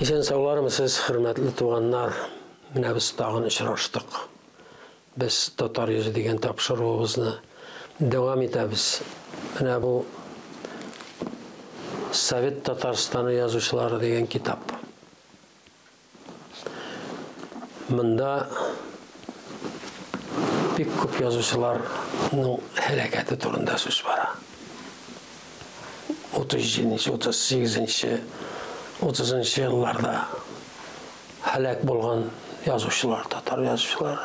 Isen sağlarmısınız, hürmetli tuğanlar. Mine biz dağın içraştık. Biz Tatar yüzü degen tapşırığımızı devam etemiz. Mine bu Sovet Tatarstanı yazıcıları degen kitap. Mında pek köp yazıcılarның helaketi turunda söz var. 37, 38, 30 yıllarda helak bolgan yazıcılar, Tatar yazıcılar.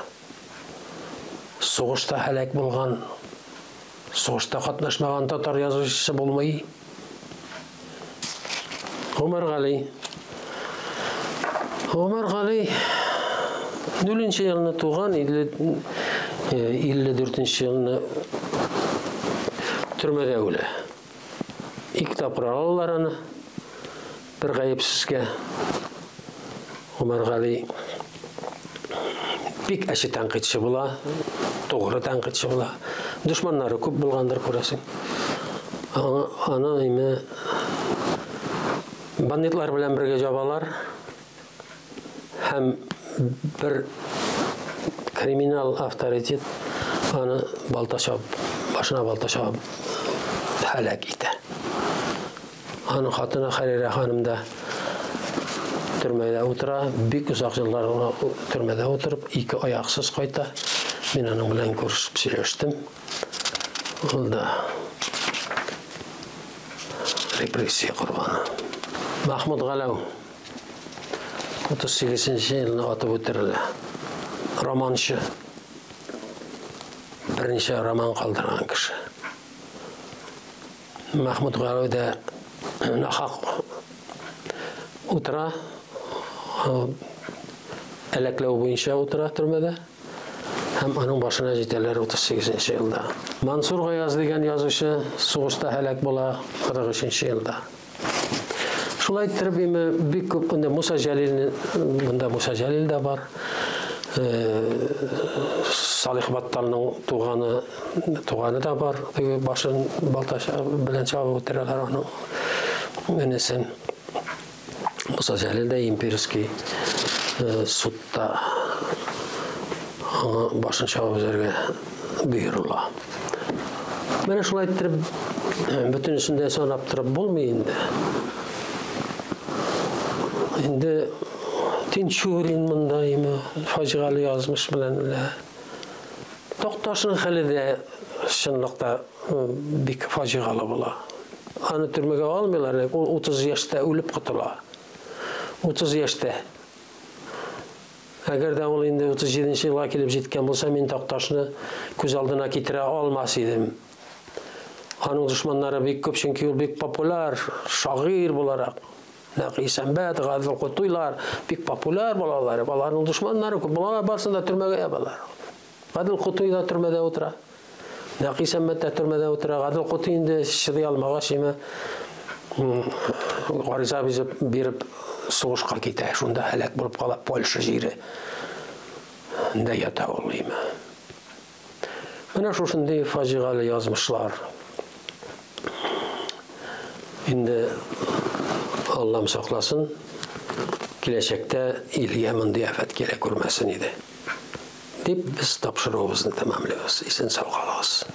Soğuşta helak bolgan, soğuşta katnaşmagan Tatar yazıcısı bolmayı. Ömer Gali 0 yılını tuğan, 54 yılını türmede öyle. İlk tapıra alırlarını bir gayipsizge Ömer Gali pek aşı tankitçi bula, doğru tankitçi bula. Düşmanları köp bulgandır kurasın. Ana ime banditlar bilen birge jabalar hem bir kriminal avtoritet onu başına baltaşab helak ite. Onun hatını Harire Hanım da türmede otura, büyük uzak yıllar türmede oturup iki ayaksız koyta. Ben onun bilen görüşüp söyleştim. O da represiye kurbanı. Mahmud Galav 38. yılını atıp ötürüldü. Romançı. Birinci roman kaldıran kişi. Mahmud Galav da nahak otura, eleklev boyunca otura türmede. Hem onun başına jeterler 38. yılda. Mansur Gayaz degen yazışı soğuşta helak bola 43. yılda. Şulay ettirip bir köp Musa Jalil de var. Salih Battal'ın tuğanı da var. Başın baltaşa bilen çabuk otururlar onu. Önesin Musa Jalil de imperiski sutta başın çabuk üzerine buyururlar. Bana şulay ettirip bütün üstünde son yaptırıp bulmayın da. Şimdi Tinçurin mındayım, facialı yazmış bilen öyle. Doktaşın hali de şınlıkta bir facialı bula. Anı türmege almıyorlar, 30 yaşta ölüp kutular. 30 yaşta. Eğer de ol indi 37. yıla kelip jetken bolsa men doktaşını göz aldına ketire almas idim. Anın düşmanları bek köp, çünkü ol bek popular, şair bolarak. Naqisembet, Gadil Qutuylar pek popüler bolalar. Balarının düşmanları köp. Bolalar barsında türmege yabalar. Gadil Qutuy da türmede otura. Naqisembet de türmede otura. Gadil Qutuy'un da şidiy almağa şeyme gariza bize berip soğuşqa kete. Şunda helak bulup qalab Polşa jeri. Da yata olayım. Mana şuşunday facialı yazmışlar. Şimdi Allah'ım saklasın, gelecekte ilgiye mındı afet gerek görmesin idi. Deyip biz tapşırığımızı tamamlıyoruz. İsin sağ olasın.